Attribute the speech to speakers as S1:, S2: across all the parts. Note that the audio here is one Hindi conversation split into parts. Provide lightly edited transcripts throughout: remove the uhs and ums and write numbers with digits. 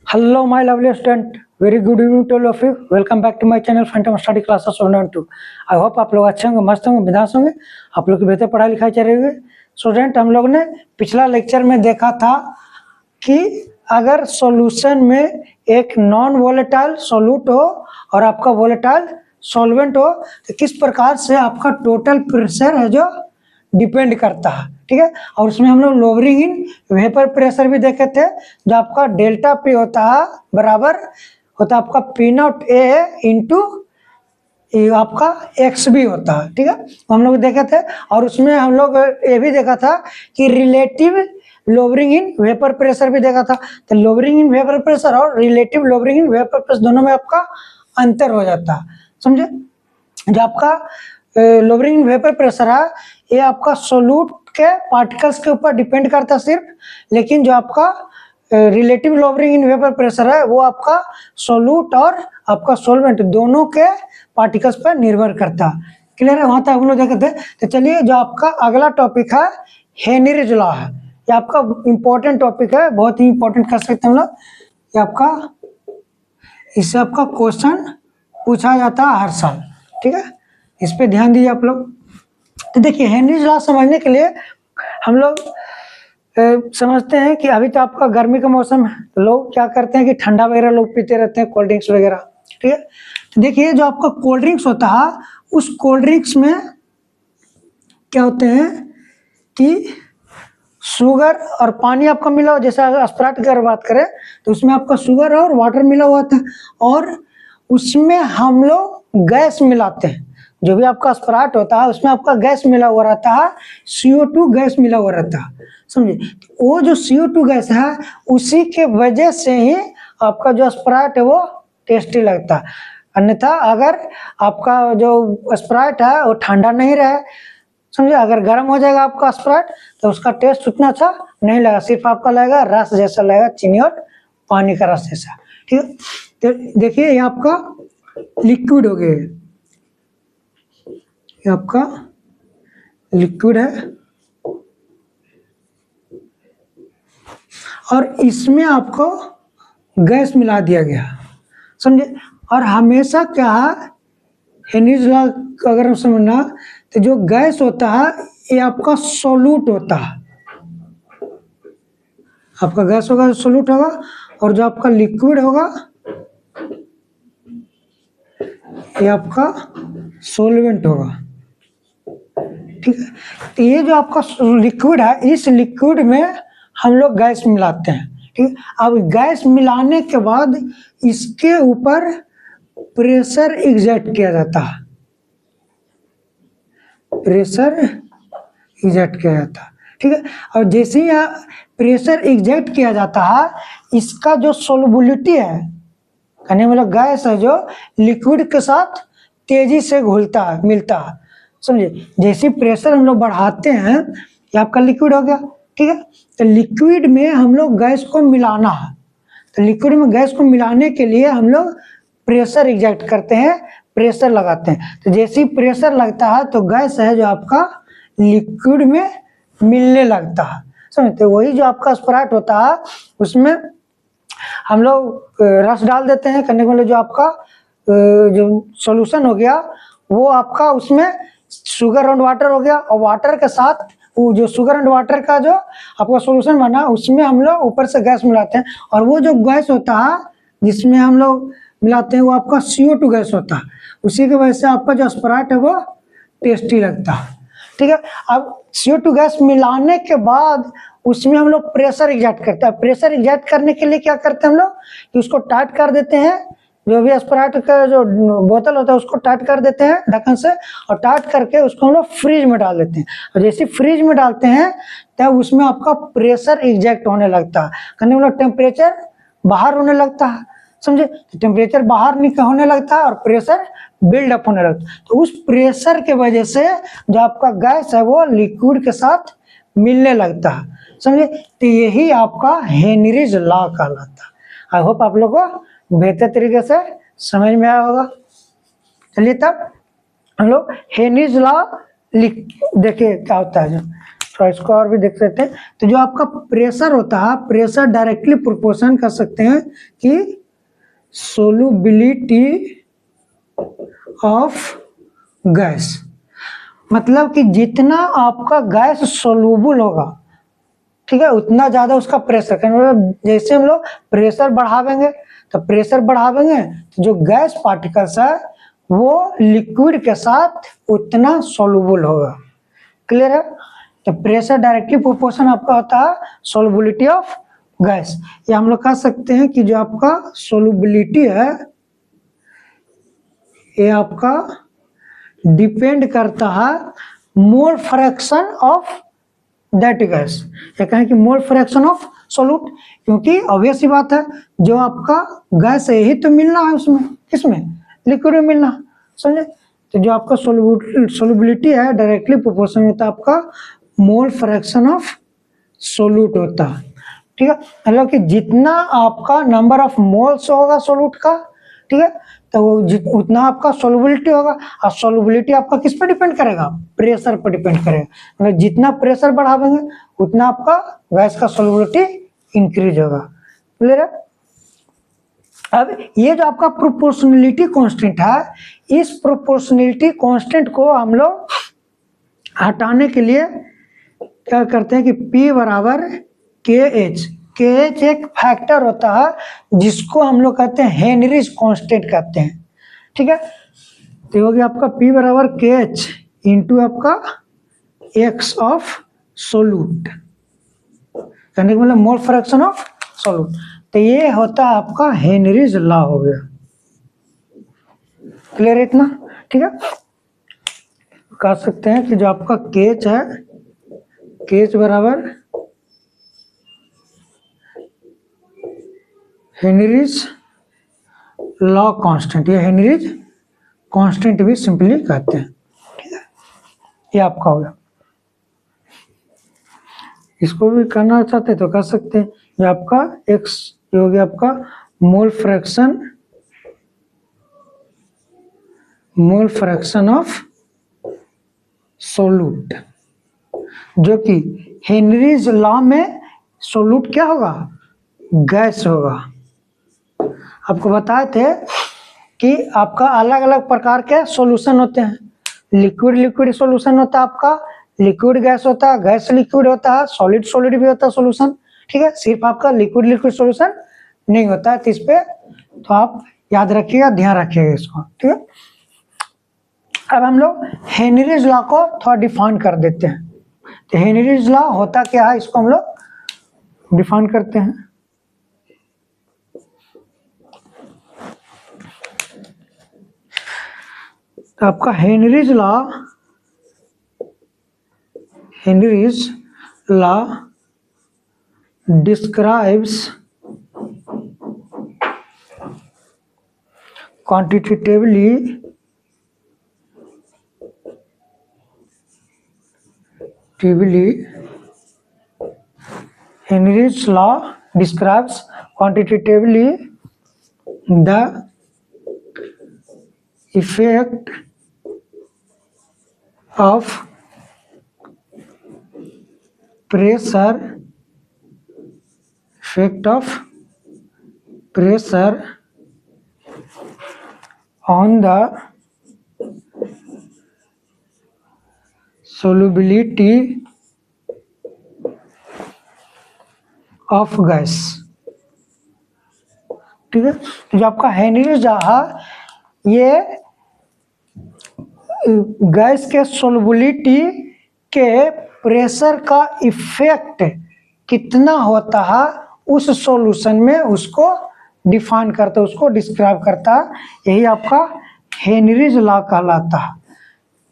S1: Hello, my lovely student. Very good evening to all of you. Welcome back to my channel Phantom Study Classes 1 and 2. I hope आप लोग अच्छे होंगे, मस्त होंगे, बिंदास होंगे। आप लोग की बेहतर पढ़ाई लिखाई चल रही है। स्टूडेंट, हम लोग ने पिछला लेक्चर में देखा था कि अगर सॉल्यूशन में एक नॉन वोलेटाइल सॉल्यूट हो और आपका वोलेटाइल सॉल्वेंट हो तो किस प्रकार से आपका टोटल प्रेशर है जो डिपेंड करता है। ठीक है, और उसमें हम लोग लोअरिंग इन वेपर प्रेशर भी देखे थे, जो आपका डेल्टा पी होता है बराबर होता है आपका पी नॉट ए इंटू आपका एक्स भी होता है। ठीक है, हम लोग देखे थे। और उसमें हम लोग ये भी देखा था कि relative lowering in vapour pressure भी देखा था। तो लोअरिंग इन वेपर प्रेशर और relative lowering in vapour pressure दोनों में आपका अंतर हो जाता है, समझे। जो आपका लोअरिंग इन वेपर प्रेशर है ये आपका सोल्यूट के पार्टिकल्स के ऊपर डिपेंड करता है सिर्फ, लेकिन जो आपका relative lowering in vapour pressure है वो आपका सोल्यूट और आपका सोलवेंट दोनों के पार्टिकल्स पर निर्भर करता है। क्लियर है, वहां तक हम लोग देखे थे। तो चलिए, जो आपका अगला टॉपिक है हेनरीज लॉ है। ये आपका इंपॉर्टेंट टॉपिक है, बहुत ही इंपॉर्टेंट कर सकते हैं हम लोग। ये आपका इससे आपका क्वेश्चन पूछा जाता है हर साल। ठीक है, इस पे ध्यान दीजिए आप लोग। तो देखिए, हेनरीज लॉ समझने के लिए हम लोग समझते हैं कि अभी तो आपका गर्मी का मौसम है, तो लोग क्या करते हैं कि ठंडा वगैरह लोग पीते रहते हैं, कोल्ड ड्रिंक्स वगैरह। ठीक है, तो देखिए जो आपका कोल्ड ड्रिंक्स होता है उस कोल्ड ड्रिंक्स में क्या होते हैं कि शुगर और पानी आपका मिला हो। जैसे अगर स्प्राइट की अगर बात करें तो उसमें आपका शुगर और वाटर मिला हुआ था, और उसमें हम लोग गैस मिलाते हैं। जो भी आपका स्प्राइट होता है उसमें आपका गैस मिला हुआ रहता है, CO2 गैस मिला हुआ रहता है, समझे। वो जो CO2 गैस है उसी के वजह से ही आपका जो स्प्राइट है वो टेस्टी लगता है। अन्यथा अगर आपका जो स्प्राइट है वो ठंडा नहीं रहे, समझे, अगर गर्म हो जाएगा आपका स्प्राइट तो उसका टेस्ट उतना अच्छा नहीं लगेगा, सिर्फ आपका लगेगा रस जैसा लगेगा, चीनी और पानी का रस जैसा। ठीक है, तो देखिए ये आपका लिक्विड हो गया, ये आपका लिक्विड है और इसमें आपको गैस मिला दिया गया, समझे। और हमेशा क्या है, हेनरीज लॉ अगर हम समझना तो जो गैस होता है ये आपका सोल्यूट होता है। आपका गैस होगा जो सोल्यूट होगा, और जो आपका लिक्विड होगा ये आपका सोलवेंट होगा। ठीक है, तो ये जो आपका लिक्विड है इस लिक्विड में हम लोग गैस मिलाते हैं। ठीक है, अब गैस मिलाने के बाद इसके ऊपर प्रेशर एग्जर्ट किया जाता है, प्रेशर एग्जर्ट किया जाता है। ठीक है, और जैसे ही प्रेशर एग्जर्ट किया जाता है इसका जो सोलबिलिटी है, कहने मतलब गैस है जो लिक्विड के साथ तेजी से घुलता है, मिलता है, समझे। जैसे प्रेशर हम लोग बढ़ाते हैं ये आपका लिक्विड हो गया। ठीक है, तो लिक्विड में हम लोग गैस को मिलाना है, तो लिक्विड में गैस को मिलाने के लिए हम लोग प्रेशर एग्जर्ट करते हैं, प्रेशर लगाते हैं। तो जैसे ही प्रेशर लगता है तो गैस है जो आपका लिक्विड में मिलने लगता है, समझते। वही जो आपका स्प्राइट होता है उसमें हम लोग रस डाल देते हैं, करने के लिए जो आपका जो सॉल्यूशन हो गया वो आपका उसमें शुगर एंड वाटर हो गया, और वाटर के साथ वो जो शुगर एंड वाटर का जो आपका सॉल्यूशन बना उसमें हम लोग ऊपर से गैस मिलाते हैं, और वो जो गैस होता है जिसमें हम लोग मिलाते हैं वो आपका CO2 गैस होता है। उसी की वजह से आपका जो स्प्राइट है वो टेस्टी लगता है। ठीक है, अब CO2 गैस मिलाने के बाद उसमें हम लोग प्रेशर एग्जर्ट करते हैं। प्रेशर एग्जर्ट करने के लिए क्या करते हैं हम लोग कि उसको टाइट कर देते हैं, जो भी स्प्राइट का जो बोतल होता है उसको टाइट कर देते हैं ढक्कन से, और टाइट करके उसको हम लोग फ्रिज में डाल देते हैं। और जैसे फ्रिज में डालते हैं तब उसमें आपका प्रेशर एग्जर्ट होने लगता है, कहने मतलब टेम्परेचर बाहर होने लगता है, समझे। तो टेम्परेचर बाहर होने लगता है और प्रेशर बिल्डअप होने लगता है। तो उस प्रेशर के वजह से जो आपका गैस है वो लिक्विड के साथ मिलने लगता है, समझे। तो यही आपका हेनरीज लॉ कहलाता है। आई होप आप लोग को बेहतर तरीके से समझ में आया होगा। चलिए तब हम लोग हेनरीज लॉ देखिए क्या होता है। जो सो इसको और भी देख सकते हैं। तो जो आपका प्रेशर होता है, प्रेशर डायरेक्टली प्रोपोर्शन कर सकते हैं कि सोलुबिलिटी ऑफ गैस, मतलब कि जितना आपका गैस सोलूबल होगा, ठीक है, उतना ज़्यादा उसका प्रेशर। मतलब जैसे हम लोग प्रेशर बढ़ावेंगे तो तो जो गैस पार्टिकल्स है वो लिक्विड के साथ उतना सोलूबल होगा। क्लियर है? तो प्रेशर डायरेक्टली प्रोपोर्शन आपका होता है सोलबिलिटी ऑफ गैस। या हम लोग कह सकते हैं कि जो आपका सोलबिलिटी है ये आपका डिपेंड करता है मोल फ्रैक्शन ऑफ दैट गैस, या कहें कि मोल फ्रैक्शन ऑफ सोल्यूट, क्योंकि ऑब्वियस सी बात है जो आपका गैस है यही तो मिलना है उसमें, किसमें, लिक्विड में मिलना, समझे। तो जो आपका सोलबिलिटी है डायरेक्टली प्रोपोर्शनल होता है आपका मोल फ्रैक्शन ऑफ सोल्यूट होता है, ठीक है। मतलब कि जितना आपका नंबर ऑफ मोल्स होगा सोल्यूट का, ठीक है, तो उतना आपका सोलबिलिटी होगा। और सोलबिलिटी आपका किस पर डिपेंड करेगा, प्रेशर पर डिपेंड करेगा। मतलब जितना प्रेशर बढ़ावेंगे उतना आपका गैस का सोलबिलिटी इंक्रीज होगा। क्लियर है? अब ये जो आपका प्रोपोर्शनलिटी कांस्टेंट है, इस प्रोपोर्शनलिटी कांस्टेंट को हम लोग हटाने के लिए क्या करते हैं कि P बराबर KH, KH एक फैक्टर होता है जिसको हम लोग कहते हैं हेनरीज कांस्टेंट कहते हैं, ठीक है। तो हो गया आपका P बराबर KH इंटू आपका X ऑफ सोल्यूट, कहने का मतलब मोल फ्रैक्शन ऑफ सोल्यूट। तो ये होता है आपका हेनरीज लॉ हो गया। क्लियर है इतना? ठीक है, कह सकते हैं कि जो आपका KH है, KH बराबर हेनरीज लॉ कांस्टेंट, या हेनरीज कांस्टेंट भी सिंपली कहते हैं, ठीक है। ये आपका हो गया। इसको भी करना चाहते तो कर सकते हैं। ये आपका x, ये हो गया आपका मोल फ्रैक्शन ऑफ सोल्यूट, जो कि हेनरीज लॉ में सोल्यूट क्या होगा, गैस होगा। आपको बताए थे कि आपका अलग अलग प्रकार के सॉल्यूशन होते हैं। लिक्विड सॉल्यूशन होता है आपका, लिक्विड गैस होता है, गैस लिक्विड होता है, सॉलिड भी होता है सॉल्यूशन, ठीक है। सिर्फ आपका लिक्विड सॉल्यूशन नहीं होता है, तो इस पे तो आप याद रखिएगा, ध्यान रखिएगा इसको, ठीक है। अब हम लोग हेनरीज लॉ को थोड़ा डिफाइन कर देते हैं। तो हेनरीज लॉ होता क्या है, इसको हम लोग डिफाइन करते हैं। तो आपका Henry's law describes quantitatively Henry's law describes quantitatively the effect of pressure on the solubility of gas, ठीक है। तो जो आपका हेनरीज लॉ है, ये गैस के सोलबिलिटी के प्रेशर का इफेक्ट कितना होता है उस सॉल्यूशन में, उसको डिफाइन करता है, उसको डिस्क्राइब करता है। यही आपका हेनरीज लॉ कहलाता है।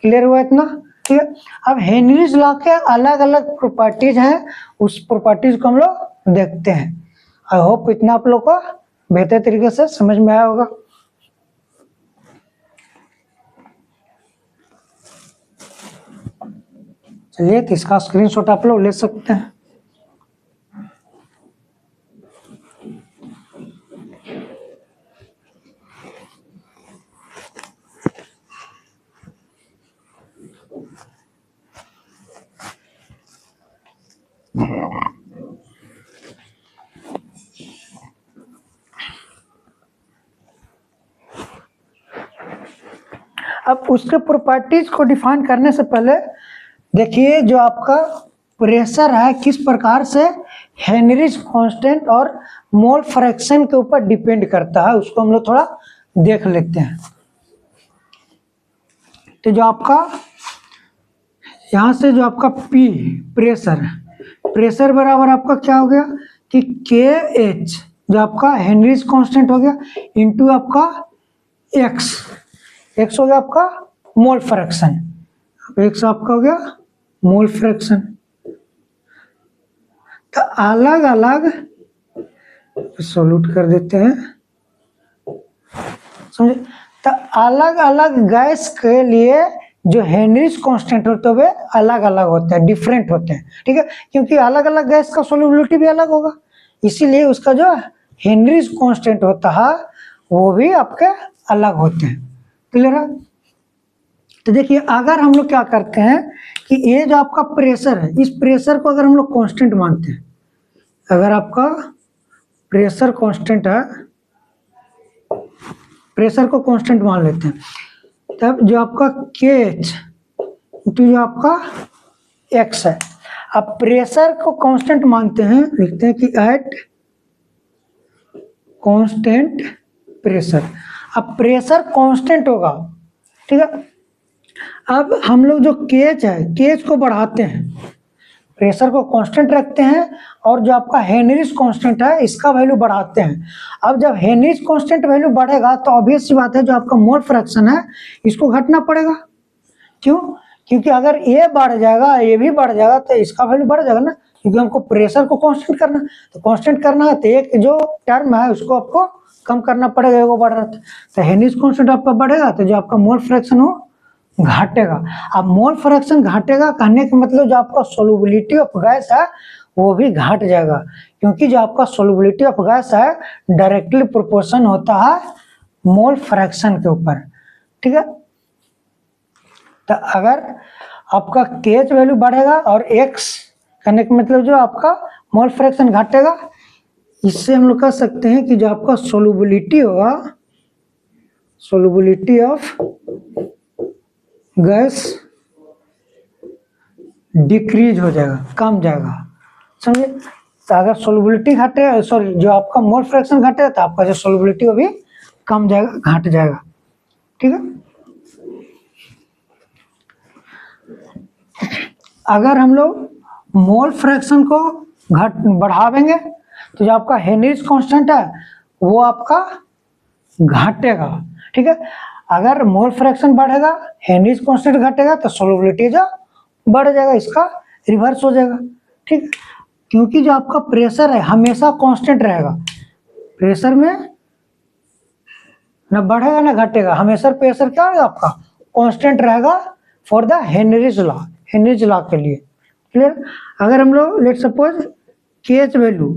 S1: क्लियर हुआ इतना? ठीक है। अब हेनरीज लॉ के अलग अलग प्रॉपर्टीज हैं, उस प्रॉपर्टीज को हम लोग देखते हैं। आई होप इतना आप लोग को बेहतर तरीके से समझ में आया होगा। चलिए, तो इसका स्क्रीनशॉट आप लोग ले सकते हैं। अब उसके प्रॉपर्टीज को डिफाइन करने से पहले देखिए जो आपका प्रेशर है किस प्रकार से हेनरीज कांस्टेंट और मोल फ्रैक्शन के ऊपर डिपेंड करता है, उसको हम लोग थोड़ा देख लेते हैं। तो जो आपका यहाँ से जो आपका P प्रेशर बराबर आपका क्या हो गया कि KH जो आपका हेनरीज कांस्टेंट हो गया इनटू आपका X हो गया आपका मोल फ्रैक्शन, X आपका हो गया मोल फ्रैक्शन। तो अलग अलग सॉल्यूट कर देते हैं, समझे। तो अलग अलग गैस के लिए जो हेनरीज कांस्टेंट होते हुए अलग अलग होते हैं, डिफरेंट होते हैं, ठीक है, क्योंकि अलग अलग गैस का सोल्यूबिलिटी भी अलग होगा, इसीलिए उसका जो हेनरीज कांस्टेंट होता है वो भी आपके अलग होते हैं। क्लियर है। तो देखिए अगर हम लोग क्या करते हैं कि ये जो आपका प्रेशर है इस प्रेशर को अगर हम लोग कांस्टेंट मानते हैं, अगर आपका प्रेशर कांस्टेंट है, प्रेशर को कांस्टेंट मान लेते हैं, तब जो आपका KH जो आपका X है, अब प्रेशर को कांस्टेंट मानते हैं, लिखते हैं कि एट कांस्टेंट प्रेशर। अब प्रेशर कांस्टेंट होगा, ठीक है। अब हम लोग जो KH है KH को बढ़ाते हैं, प्रेशर को कांस्टेंट रखते हैं और जो आपका हेनरीज कांस्टेंट है इसका वैल्यू बढ़ाते हैं। अब जब हेनरीज कांस्टेंट वैल्यू बढ़ेगा तो ऑब्वियस सी बात है जो आपका मोल फ्रैक्शन है इसको घटना पड़ेगा। क्यों? क्योंकि अगर ये बढ़ जाएगा ये भी बढ़ जाएगा तो इसका वैल्यू बढ़ जाएगा ना, क्योंकि हमको प्रेशर को कांस्टेंट करना, तो कांस्टेंट करना है तो एक जो टर्म है उसको आपको कम करना पड़ेगा, वो बढ़ रहा था तो हेनरीज कांस्टेंट आपका बढ़ेगा तो जो आपका मोल फ्रैक्शन हो घटेगा। अब मोल फ्रैक्शन घटेगा कहने का मतलब जो आपका सोल्युबिलिटी ऑफ गैस है वो भी घट जाएगा, क्योंकि जो आपका सोल्युबिलिटी ऑफ गैस है डायरेक्टली प्रोपोर्शन होता है मोल फ्रैक्शन के ऊपर, ठीक है। तो अगर आपका KH वैल्यू बढ़ेगा और X कहने का मतलब जो आपका मोल फ्रैक्शन घटेगा, इससे हम लोग कह सकते हैं कि जो आपका सोल्युबिलिटी होगा, सोल्युबिलिटी ऑफ गैस डिक्रीज हो जाएगा, कम जाएगा, समझे। तो अगर सोल्युबिलिटी घटे, सॉरी जो आपका मोल फ्रैक्शन घटेगा तो आपका जो सोल्युबिलिटी वो भी कम जाएगा, घट जाएगा, ठीक है। अगर हम लोग मोल फ्रैक्शन को बढ़ावेंगे तो जो आपका हेनरीज कांस्टेंट है वो आपका घटेगा, ठीक है। अगर मोल फ्रैक्शन बढ़ेगा हेनरीज कांस्टेंट घटेगा तो सोल्युबिलिटी जो बढ़ जाएगा, इसका रिवर्स हो जाएगा, ठीक है। क्योंकि जो आपका प्रेशर है हमेशा कांस्टेंट रहेगा, प्रेशर में ना बढ़ेगा ना घटेगा, हमेशा प्रेशर क्या रहेगा आपका कांस्टेंट रहेगा फॉर द हेनरीज लॉ के लिए, क्लियर। अगर हम लोग लेट सपोज KH वैल्यू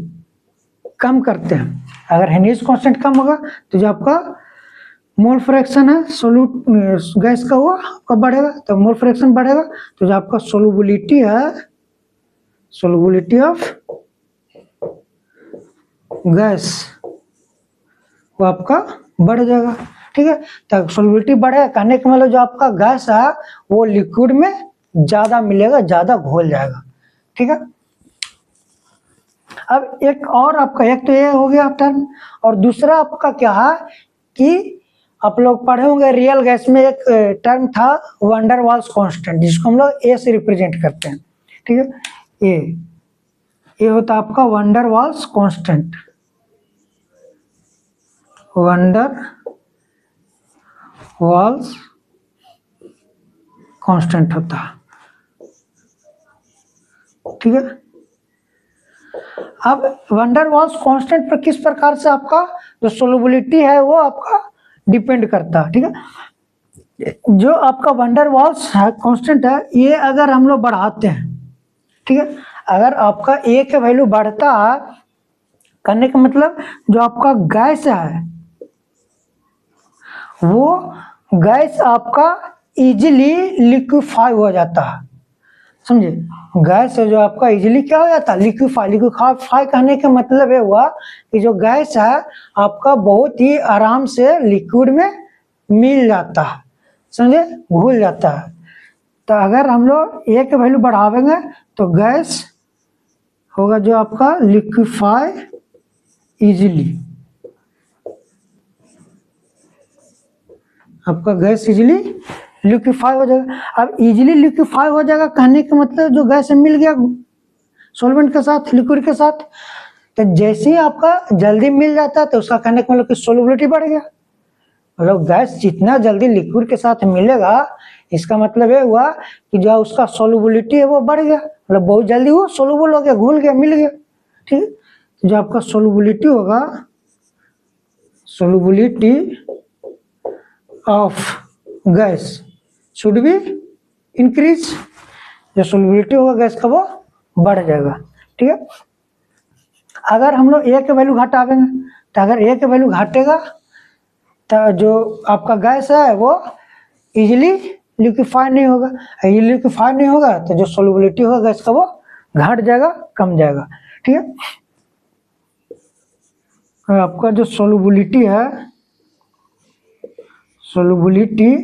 S1: कम करते हैं, अगर हेनरीज कांस्टेंट कम होगा तो जो आपका मोल फ्रैक्शन है सोल्यूट गैस का वो आपका बढ़ेगा, तो मोल फ्रैक्शन बढ़ेगा तो जो आपका सोल्युबिलिटी है, सोल्युबिलिटी ऑफ गैस वो आपका बढ़ जाएगा, ठीक है। तो सोल्युबिलिटी बढ़ेगा कहने का मतलब जो आपका गैस है वो लिक्विड में ज्यादा मिलेगा, ज्यादा घोल जाएगा, ठीक है। अब एक और आपका, एक तो ये हो गया टर्म, और दूसरा आपका क्या है कि आप लोग पढ़े होंगे रियल गैस में एक टर्म था वंडर वाल्स कांस्टेंट, जिसको हम लोग A से रिप्रेजेंट करते हैं, ठीक है। ये होता है आपका van der Waals constant, van der Waals constant होता है, ठीक है। अब वंडर वाल्स कांस्टेंट पर किस प्रकार से आपका जो सोल्युबिलिटी है वो आपका डिपेंड करता है, ठीक है। जो आपका वंडर वाल्स कांस्टेंट है ये अगर हम लोग बढ़ाते हैं, ठीक है, अगर आपका A का वैल्यू बढ़ता है करने का मतलब जो आपका गैस है वो गैस आपका इजीली लिक्विफाई हो जाता है, समझे। गैस है जो आपका इजीली क्या हो जाता है, लिक्विफाई कहने का मतलब ये हुआ कि जो गैस है आपका बहुत ही आराम से लिक्विड में मिल जाता है, समझे, घुल जाता है। तो अगर हम लोग ए के वैल्यू बढ़ावेंगे तो गैस होगा जो आपका लिक्विफाई इजीली, आपका गैस इजीली लिक्विफाई हो जाएगा। अब इजीली लिक्विफाई हो जाएगा कहने का मतलब जो गैस मिल गया सॉल्वेंट के साथ, लिक्विड के साथ, तो जैसे ही आपका जल्दी मिल जाता है तो उसका कहने का मतलब कि सोल्युबिलिटी बढ़ गया। मतलब गैस जितना जल्दी लिक्विड के साथ मिलेगा इसका मतलब ये हुआ कि जो उसका सोल्युबिलिटी है वो बढ़ गया, मतलब बहुत जल्दी वो सोल्यूबल हो गया, घुल गया, मिल गया। ठीक है, तो जो आपका सोल्युबिलिटी होगा, solubility of gas should be increase, जो सोल्युबिलिटी होगा गैस का वो बढ़ जाएगा। ठीक है, अगर हम लोग ए के वैल्यू घटावेंगे तो अगर ए के वैल्यू घटेगा तो जो आपका गैस है वो इजीली लिक्विफाई नहीं होगा, लिक्विफाई नहीं होगा तो जो सोल्युबिलिटी होगा गैस का वो घट जाएगा, कम जाएगा। ठीक है, आपका जो सोल्युबिलिटी है, सोल्युबिलिटी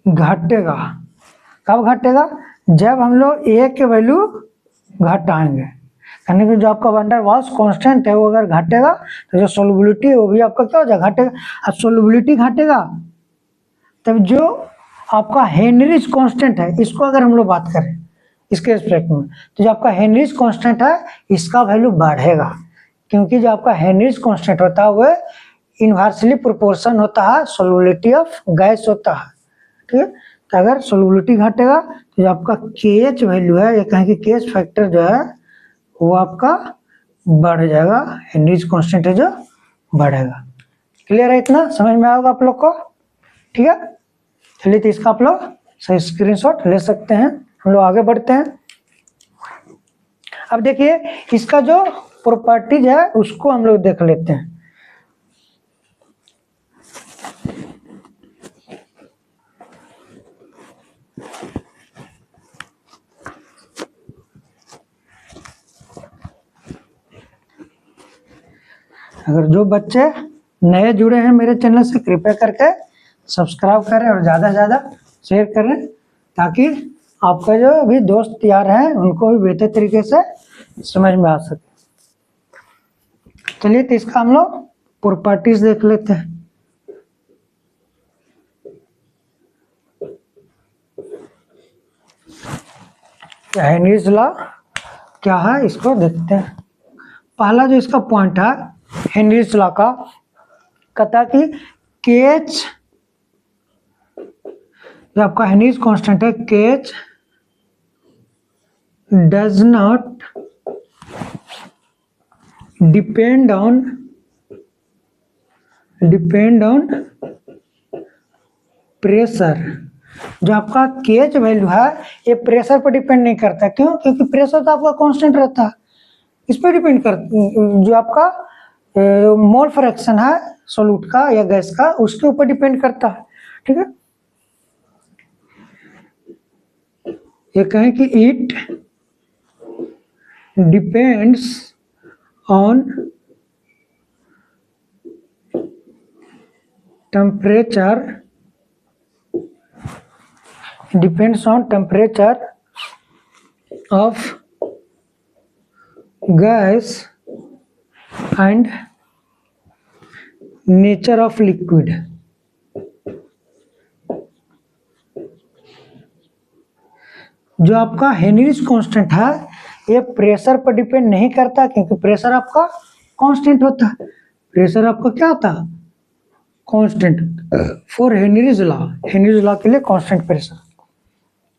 S1: घटेगा, कब घटेगा, जब हम लोग ए के वैल्यू घटाएंगे, यानी कि जो आपका वंडर वाल्स कांस्टेंट है वो अगर घटेगा तो जो सोल्युबिलिटी है वो भी आपका क्या हो जाएगा, घटेगा। अब सोल्युबिलिटी घटेगा तब जो आपका हेनरीज कांस्टेंट है, इसको अगर हम लोग बात करें इसके रिस्पेक्ट में, तो जो आपका हेनरीज कांस्टेंट है इसका वैल्यू बढ़ेगा, क्योंकि जो आपका हेनरीज कांस्टेंट होता है वो इनवर्सली प्रोपोर्शन होता है सोल्युबिलिटी ऑफ गैस होता है। ठीक है, तो अगर सोल्युबिलिटी घटेगा तो जो आपका केएच वैल्यू है, या कहें कि केएच फैक्टर जो है वो आपका बढ़ जाएगा, हेनरीज कांस्टेंट है जो बढ़ेगा। क्लियर है, इतना समझ में आएगा आप लोग को। ठीक है, चलिए तो इसका आप लोग सही स्क्रीनशॉट ले सकते हैं। हम लोग आगे बढ़ते हैं। अब देखिए इसका जो प्रॉपर्टीज है उसको हम लोग देख लेते हैं। अगर जो बच्चे नए जुड़े हैं मेरे चैनल से कृपया करके सब्सक्राइब करें और ज़्यादा से ज़्यादा शेयर करें, ताकि आपका जो भी दोस्त यार हैं उनको भी बेहतर तरीके से समझ में आ सके। चलिए तो इसका हम लोग प्रॉपर्टीज देख लेते हैं। हेनरीज लॉ क्या है इसको देखते हैं। पहला जो इसका पॉइंट है हेनरीज लॉ का, कहता कि केएच जो आपका हेनरीज कांस्टेंट है, KH does not depend on pressure. जो आपका केएच वैल्यू है ये प्रेशर पर डिपेंड नहीं करता। क्यों? क्योंकि प्रेशर तो आपका कांस्टेंट रहता है, इस पर डिपेंड कर, जो आपका मोल फ्रैक्शन है सोल्यूट का या गैस का उसके ऊपर डिपेंड करता है। ठीक है, ये कहें कि it depends on temperature, of gas and nature of liquid. जो आपका हेनरीज कांस्टेंट है ये प्रेशर पर डिपेंड नहीं करता, क्योंकि प्रेशर आपका कांस्टेंट होता है। प्रेशर आपका क्या होता है? कांस्टेंट। फॉर हेनरीज लॉ के लिए कांस्टेंट प्रेशर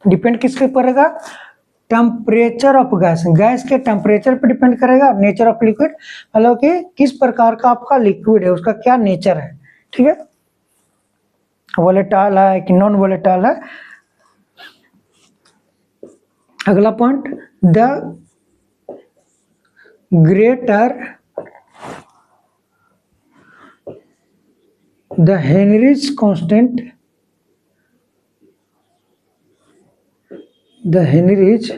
S1: डिपेंड किसके ऊपर रहेगा? टेम्परेचर ऑफ गैस, गैस के टेम्परेचर पर डिपेंड करेगा। नेचर ऑफ लिक्विड मतलब कि किस प्रकार का आपका लिक्विड है, उसका क्या नेचर है। ठीक है, वोलेटाइल है कि नॉन वोलेटाइल है। अगला point, the greater the Henrys constant, the Henry's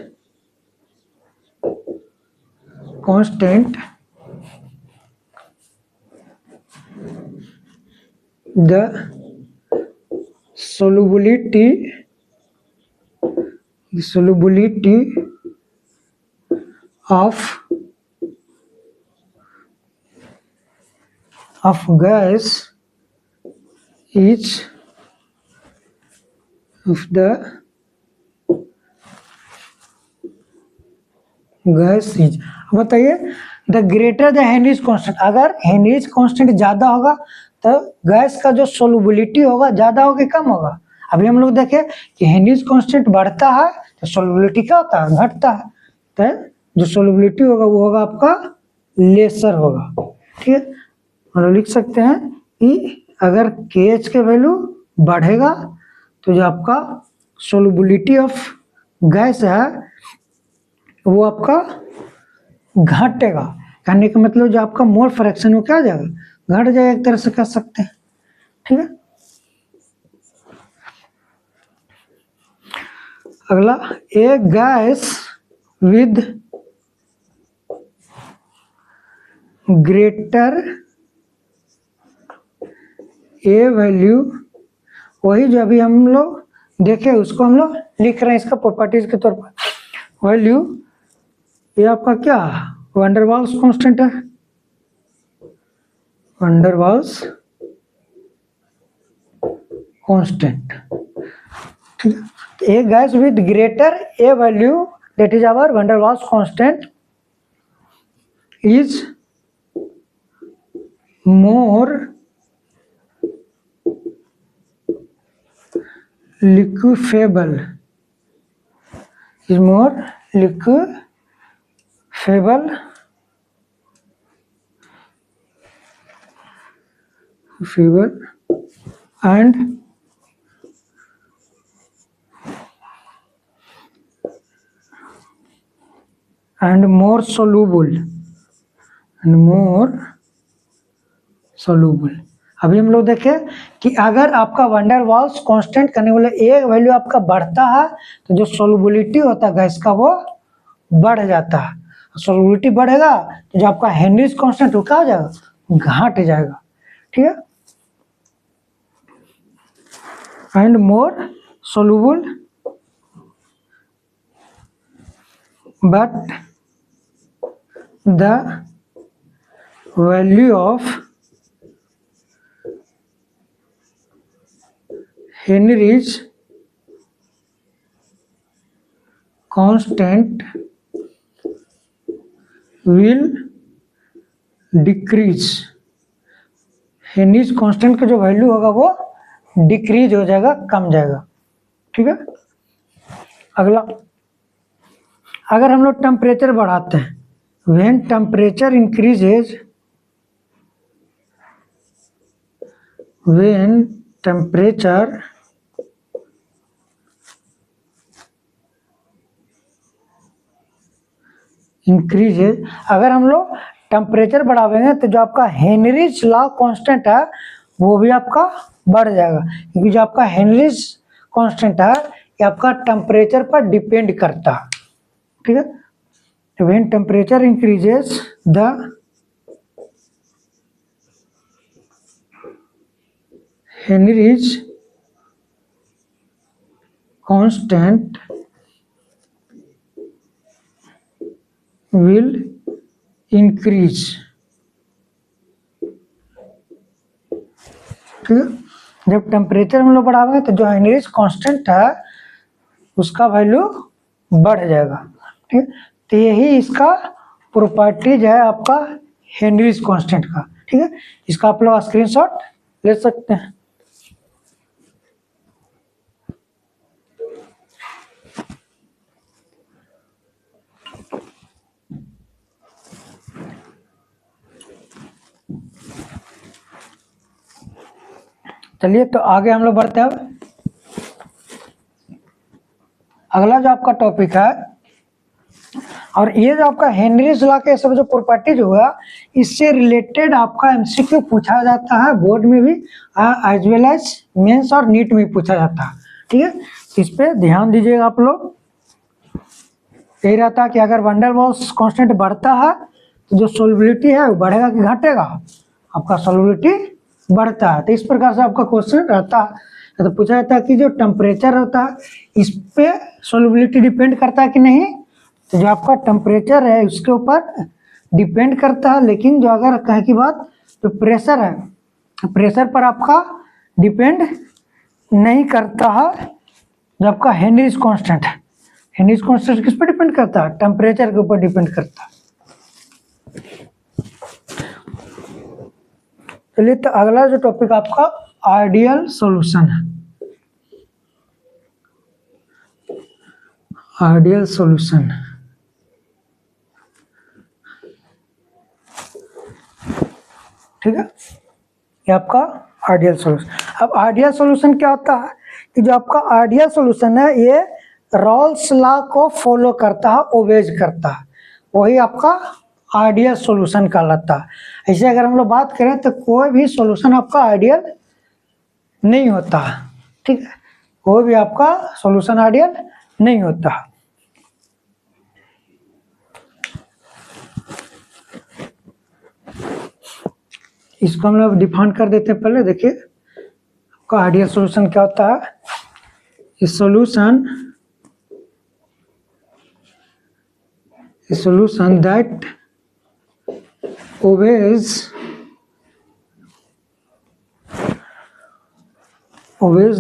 S1: constant the solubility of gas is बताइए the greater the Henrys constant, अगर हेनरीज कांस्टेंट ज्यादा होगा तो गैस का जो सोलुबिलिटी होगा ज्यादा होगा कम होगा। अभी हम लोग देखें कि हेनरीज कांस्टेंट बढ़ता है तो सोलुबिलिटी क्या होता है, घटता है। तो जो सोलुबिलिटी होगा वो होगा आपका लेसर होगा। ठीक है, हम लोग लिख सकते हैं कि अगर KH के वैल्यू बढ़ेगा तो जो आपका सोलुबिलिटी ऑफ गैस है वो आपका घटेगा। कहने का मतलब जो आपका मोल फ्रैक्शन वो क्या हो जाएगा, घट जाएगा, एक तरह से कह सकते हैं। ठीक है, अगला, a gas with greater a value, वही जो अभी हम लोग देखे उसको हम लोग लिख रहे हैं इसका प्रॉपर्टीज के तौर पर। वैल्यू ये आपका क्या वैन डर वाल्स कांस्टेंट है, वैन डर वाल्स कांस्टेंट। ठीक है, a gas with greater a value that is our van der Waals constant is more liquefiable, is more liquefiable and more soluble अभी हम लोग देखें कि अगर आपका वैन डर वाल्स कांस्टेंट करने वाला ए वैल्यू आपका बढ़ता है तो जो सोलुबिलिटी होता है गैस का वो बढ़ जाता है। सोलुबिलिटी बढ़ेगा तो जो आपका हेनरीज कांस्टेंट वो क्या हो जाएगा, घट जाएगा। ठीक है, and more soluble but the value of Henry's constant will decrease, Henrys constant का जो वैल्यू होगा वो डिक्रीज हो जाएगा, कम जाएगा। ठीक है, अगला, अगर हम लोग टेम्परेचर बढ़ाते हैं, when temperature increases, when temperature increases, अगर हम लोग टेम्परेचर बढ़ावेंगे तो जो आपका हेनरीज लॉ कांस्टेंट है वो भी आपका बढ़ जाएगा, क्योंकि जो आपका हेनरीज कांस्टेंट है ये आपका टेम्परेचर पर डिपेंड करता है। ठीक है, when temperature increases the Henrys constant will increase। ठीक है, जब टेम्परेचर हम लोग बढ़ाएंगे तो जो हेनरीज कांस्टेंट है उसका वैल्यू बढ़ जाएगा। ठीक है, तो यही इसका प्रॉपर्टीज है आपका हेनरीज कांस्टेंट का। ठीक है, इसका आप लोग स्क्रीनशॉट ले सकते हैं। चलिए तो आगे हम लोग बढ़ते हैं। अगला जो आपका टॉपिक है, और ये जो आपका हेनरीज लॉ के सब जो प्रॉपर्टीज हुआ इससे रिलेटेड आपका एमसीक्यू पूछा जाता है बोर्ड में भी, एज वेल एज मेंस और नीट में पूछा जाता है। ठीक है, इस पे ध्यान दीजिएगा आप लोग। यही रहता है कि अगर वैन डर वाल्स कांस्टेंट बढ़ता है तो जो सोलबिलिटी है वो बढ़ेगा कि घटेगा, आपका सोलबिलिटी बढ़ता है। तो इस प्रकार से आपका क्वेश्चन रहता है। तो पूछा जाता है कि जो टेम्परेचर होता है इस पे सोल्युबिलिटी डिपेंड करता है कि नहीं। तो जो आपका टेम्परेचर है उसके ऊपर डिपेंड करता है, लेकिन जो अगर कहे की बात तो प्रेशर है, प्रेशर पर आपका डिपेंड नहीं करता है। जो आपका हेनरीज कांस्टेंट है, हेनरीज कांस्टेंट किस पर डिपेंड करता है? टेम्परेचर के ऊपर डिपेंड करता है। चलिए, तो अगला जो टॉपिक आपका आइडियल सॉल्यूशन है। आइडियल सॉल्यूशन, ठीक है, ये आपका आइडियल सॉल्यूशन। अब आइडियल सॉल्यूशन क्या होता है कि जो आपका आइडियल सॉल्यूशन है ये रॉल्स लॉ को फॉलो करता है, ओबेज करता है, वही आपका आइडियल सॉल्यूशन कहलाता है। ऐसे अगर हम लोग बात करें तो कोई भी सॉल्यूशन आपका आइडियल नहीं होता, ठीक है, कोई भी आपका सॉल्यूशन आइडियल नहीं होता। इसको हम लोग डिफाइन कर देते हैं। पहले देखिए आपका आइडियल सॉल्यूशन क्या होता है। इस solution that obeys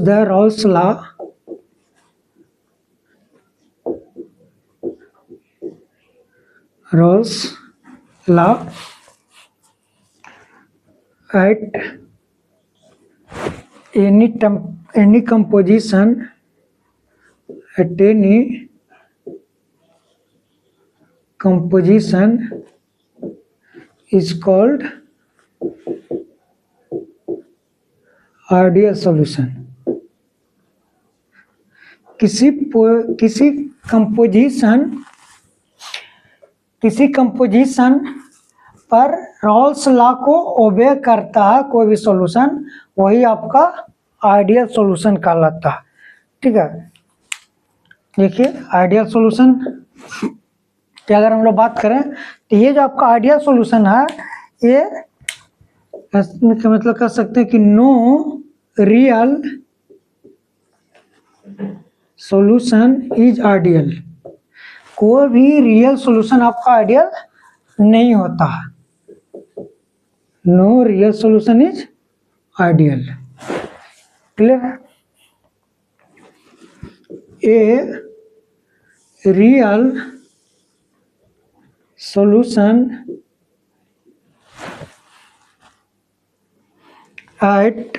S1: the Rolle's law at any composition is called ideal solution. किसी कंपोजिशन पर रॉल्स लॉ को ओबे करता है कोई भी सॉल्यूशन, वही आपका आइडियल सॉल्यूशन कहलाता है, ठीक है। देखिए आइडियल सॉल्यूशन की अगर हम लोग बात करें तो ये जो आपका आइडियल सॉल्यूशन है ये इसका मतलब कह सकते हैं कि no real solution is ideal. कोई भी रियल सॉल्यूशन आपका आइडियल नहीं होता। No real solution is ideal, clear है। A real solution at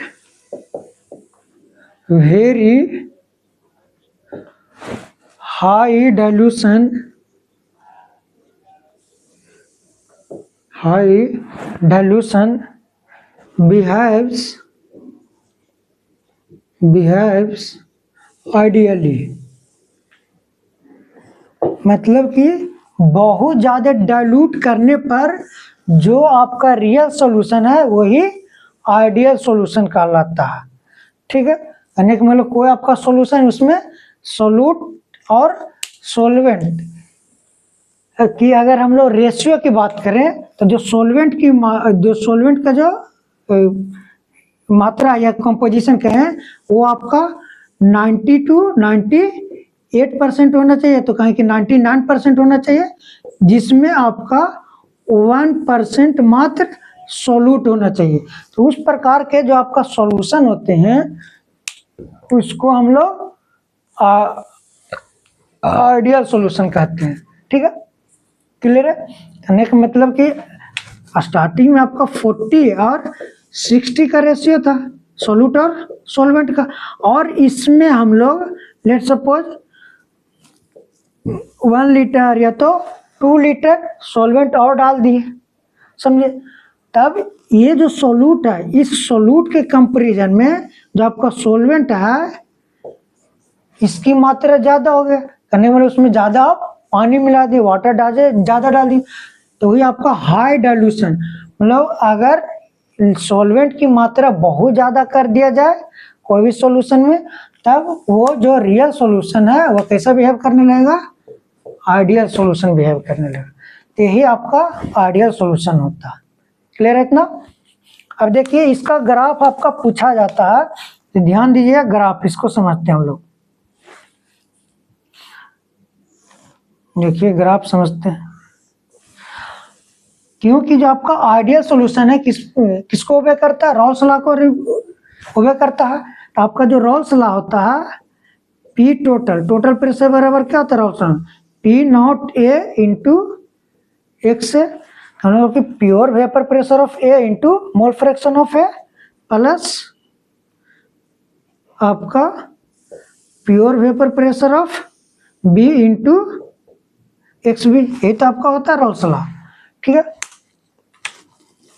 S1: very high dilution behaves ideally। मतलब कि बहुत ज़्यादा डाइल्यूट करने पर जो आपका रियल सॉल्यूशन है वही आइडियल सॉल्यूशन कहलाता है, ठीक है। यानी कि मतलब कोई आपका सॉल्यूशन उसमें सोल्यूट और सॉल्वेंट की अगर हम लोग रेशियो की बात करें तो जो सॉल्वेंट का जो मात्रा या कंपोजिशन कहें वो आपका 90 to 98% होना चाहिए। तो कहें कि 99% होना चाहिए, जिसमें आपका 1% मात्र सोल्यूट होना चाहिए। तो उस प्रकार के जो आपका सॉल्यूशन होते हैं उसको हम लोग आइडियल सॉल्यूशन कहते हैं, ठीक है, क्लियर है। कहने का मतलब कि स्टार्टिंग में आपका 40 और 60 का रेशियो था सोल्यूट और सॉल्वेंट का, और इसमें हम लोग लेट सपोज 1 लीटर या तो 2 लीटर सॉल्वेंट और डाल दिए, समझे। तब ये जो सोल्यूट है इस सोल्यूट के कंपैरिजन में जो आपका सॉल्वेंट है इसकी मात्रा ज़्यादा हो गया, करने वाले उसमें ज़्यादा पानी मिला दिए, वाटर ज़्यादा डाल दी, तो वही आपका हाई डाइल्यूशन। मतलब अगर सॉल्वेंट की मात्रा बहुत ज़्यादा कर दिया जाए कोई भी सॉल्यूशन में, तब वो जो रियल सॉल्यूशन है वो कैसा बिहेव करने लगेगा, आइडियल सॉल्यूशन बिहेव करने लगेगा। तो यही आपका आइडियल सॉल्यूशन होता है, क्लियर है इतना। अब देखिए इसका ग्राफ आपका पूछा जाता है, तो ध्यान दीजिए ग्राफ, इसको समझते हैं हम लोग। देखिए ग्राफ समझते हैं, क्योंकि जो आपका आइडियल सॉल्यूशन है किसको ओबे करता है, रॉल्स लॉ को ओबे करता है। तो आपका जो रॉल्स लॉ होता है, पी टोटल प्रेशर बराबर क्या होता है Raoult's law, P not A into X है, हम लोग की pure vapour pressure of A into mole fraction of A plus आपका pure vapour pressure of B into X B, ये तो आपका होता है रॉल्स लॉ। ठीक है,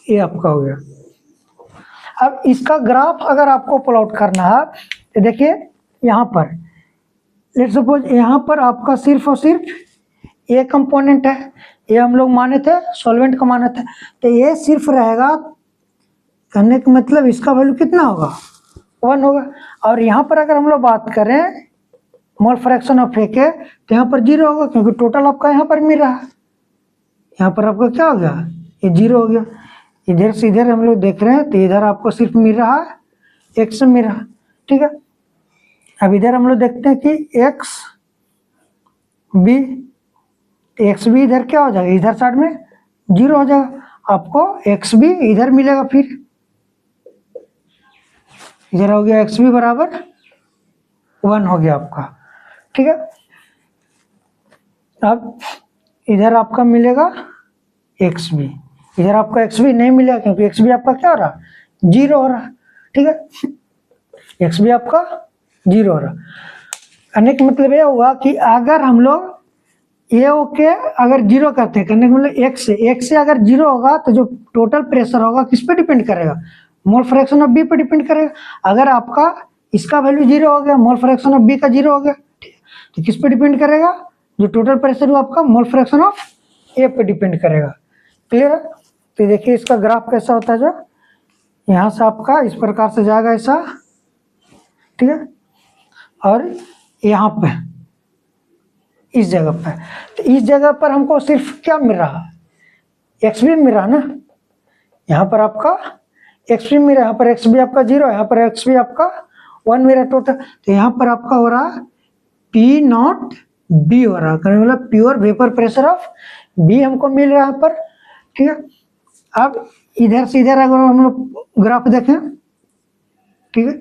S1: ये आपका हो गया। अब इसका ग्राफ अगर आपको प्लॉट करना है तो देखिए यहाँ पर लेट्स सपोज यहाँ पर आपका सिर्फ और सिर्फ ए कंपोनेंट है, ये हम लोग माने थे सॉल्वेंट का माने थे, तो ये सिर्फ रहेगा, कहने का मतलब इसका वैल्यू कितना होगा 1 होगा। और यहाँ पर अगर हम लोग बात करें मोल फ्रैक्शन ऑफ ए के, तो यहाँ पर 0 होगा, क्योंकि टोटल आपका यहाँ पर मिल रहा है, यहाँ पर आपका क्या हो गया, ये 0 हो गया। इधर से इधर हम लोग देख रहे हैं तो इधर आपको सिर्फ मिल रहा है एक्स मिल रहा है। ठीक है, अब इधर हम लोग देखते हैं कि एक्स बी इधर क्या हो जाएगा, इधर साइड में 0 हो जाएगा, आपको एक्स बी इधर मिलेगा, फिर इधर हो गया एक्स बी बराबर 1 हो गया आपका। ठीक है, अब इधर आपका मिलेगा एक्स बी, इधर आपका एक्स बी नहीं मिलेगा, क्योंकि एक्स बी आपका क्या हो रहा है 0 हो रहा है। ठीक है, एक्स बी आपका 0 हो रहा, कहने का मतलब ये हुआ कि अगर हम लोग ये ओके अगर 0 करते हैं, कहने का मतलब एक्स से अगर 0 होगा तो जो टोटल प्रेशर होगा किस पे डिपेंड करेगा, मोल फ्रैक्शन ऑफ बी पे डिपेंड करेगा। अगर आपका इसका वैल्यू 0 हो गया, मोल फ्रैक्शन ऑफ बी का 0 हो गया, तो किस पे डिपेंड करेगा, जो टोटल प्रेशर वो आपका मोल फ्रैक्शन ऑफ ए पे डिपेंड करेगा। क्लियर है, तो देखिए इसका ग्राफ कैसा होता है, जो यहाँ से आपका इस प्रकार से जाएगा ऐसा, ठीक है, और यहाँ पे इस जगह पे, तो इस जगह पर हमको सिर्फ क्या मिल रहा है, एक्स बी मिल रहा है ना, यहाँ पर आपका एक्स बी मिल रहा है, यहाँ पर एक्स बी आपका 0 है, यहाँ पर एक्स बी आपका 1 मिल रहा है टोटल, तो यहाँ पर आपका हो रहा है पी नॉट बी हो रहा है, मतलब pure vapour pressure of B हमको मिल रहा है यहाँ पर। ठीक है, अब इधर से इधर अगर हम लोग ग्राफ देखें, ठीक है,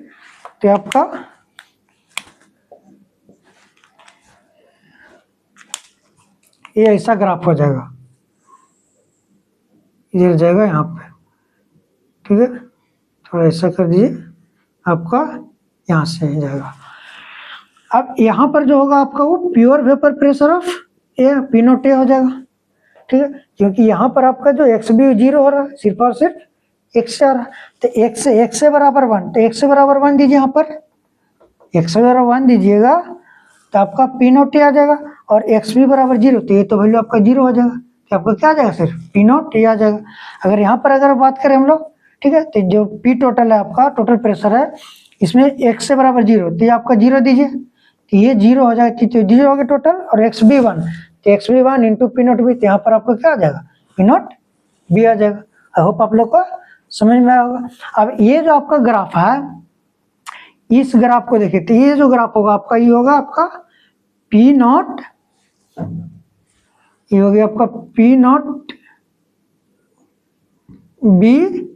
S1: तो आपका ये ऐसा ग्राफ हो जाएगा, इधर जाएगा यहाँ पे। ठीक है, थोड़ा ऐसा कर दीजिए, आपका यहाँ से जाएगा। अब यहाँ पर जो होगा आपका वो pure vapour pressure of A P not a हो जाएगा। ठीक है, क्योंकि यहाँ पर आपका जो एक्स बी 0 हो रहा है, सिर्फ और सिर्फ एक्स से आ रहा है, तो एक्स से बराबर 1, तो एक्स से बराबर 1 दीजिए, यहाँ पर एक्स से बराबर 1 दीजिएगा तो आपका पी नॉट ए आ जाएगा, और एक्स बी बराबर 0, तो ये तो वैल्यू आपका 0 हो जाएगा, तो आपका क्या आ जाएगा, सिर्फ पी नॉट ए आ जाएगा। अगर यहाँ पर अगर बात करें हम लोग, ठीक है, तो जो पी टोटल है आपका टोटल प्रेशर है, इसमें एक्स से बराबर 0, तो ये आपका 0 दीजिए, तो ये 0 हो जाएगा, तो 0 हो गया टोटल, और एक्स बी 1, तो X B 1 into P naught B, तो यहाँ पर आपको क्या आ जाएगा, पी नॉट बी आ जाएगा। आई होप आप लोग को समझ में आया होगा। अब ये जो आपका ग्राफ है, इस ग्राफ को देखिए, तो ये जो ग्राफ होगा आपका, ये होगा आपका पी नॉट, ये हो गया आपका पी नॉट बी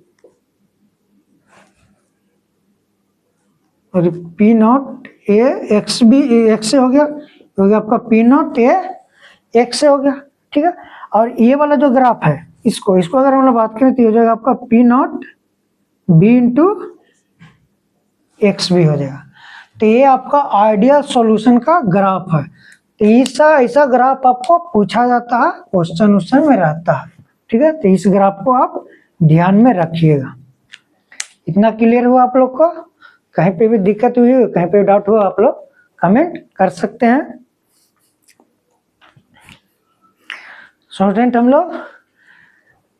S1: और P not A X B, X से हो गया आपका पी नॉट ए एक्स से हो गया। ठीक है, और ये वाला जो ग्राफ है, इसको अगर हम लोग बात करें तो ये हो जाएगा आपका P naught B into X B हो जाएगा। तो ये आपका आइडियल सॉल्यूशन का ग्राफ है। तो ऐसा ग्राफ आपको पूछा जाता है, क्वेश्चन में रहता है। ठीक है, तो इस ग्राफ को आप ध्यान में रखिएगा। इतना क्लियर हुआ आप लोग को? कहीं पे भी दिक्कत हुई हो, कहीं पे डाउट हुआ, आप लोग कमेंट कर सकते हैं। स्टूडेंट हम लोग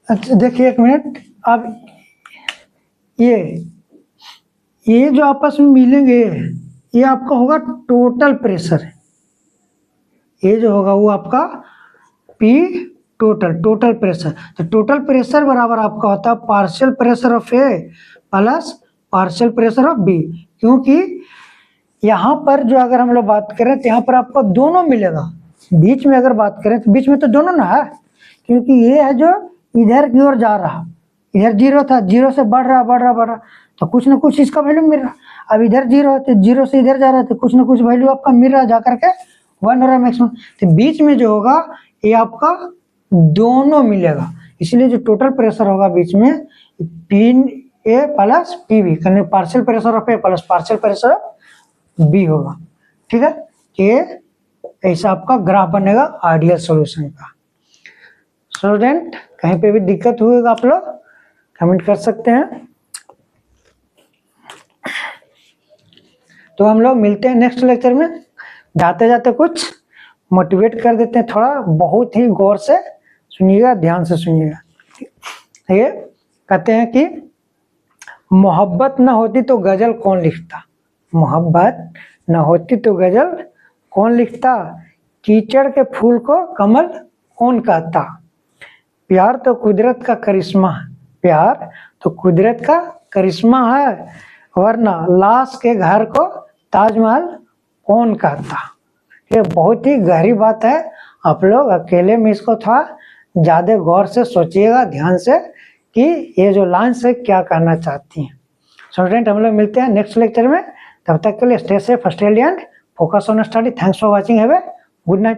S1: अच्छा देखिए, एक मिनट, अब ये जो आपस में मिलेंगे, ये आपका होगा टोटल प्रेशर। ये जो होगा वो आपका P टोटल प्रेशर। तो टोटल प्रेशर बराबर आपका होता है partial pressure of A plus partial pressure of B. क्योंकि यहाँ पर जो अगर हम लोग बात करें तो यहाँ पर आपको दोनों मिलेगा। बीच में अगर बात करें तो बीच में तो दोनों ना है, क्योंकि ये है जो इधर की ओर जा रहा, इधर 0 था, 0 से बढ़ रहा तो कुछ ना कुछ इसका वैल्यू मिल रहा। अब इधर 0 है तो 0 से इधर जा रहा है तो कुछ ना कुछ वैल्यू आपका मिल रहा जा करके 1 हो रहा मैक्सिमम। तो बीच में जो होगा ये आपका दोनों मिलेगा, इसलिए जो टोटल प्रेशर होगा बीच में PA plus PB, partial pressure of A plus partial pressure of B होगा। ठीक है, ये ऐसा आपका ग्राफ बनेगा आइडियल सॉल्यूशन का। स्टूडेंट कहीं पे भी दिक्कत हुएगा आप लोग कमेंट कर सकते हैं। तो हम लोग मिलते हैं नेक्स्ट लेक्चर में। जाते जाते कुछ मोटिवेट कर देते हैं, थोड़ा बहुत ही गौर से सुनिएगा, ध्यान से सुनिएगा। ये कहते हैं कि मोहब्बत न होती तो गजल कौन लिखता, मोहब्बत न होती तो गजल कौन लिखता, कीचड़ के फूल को कमल कौन कहता, प्यार तो कुदरत का करिश्मा है, प्यार तो कुदरत का करिश्मा है, वरना लाश के घर को ताजमहल कौन कहता। ये बहुत ही गहरी बात है, आप लोग अकेले में इसको थोड़ा ज़्यादा गौर से सोचिएगा, ध्यान से, कि ये जो लाइन्स है क्या कहना चाहती हैं। स्टूडेंट हम लोग मिलते हैं नेक्स्ट लेक्चर में, तब तक के लिए stay safe, stay healthy and focus on study. Thanks for watching, have a good night.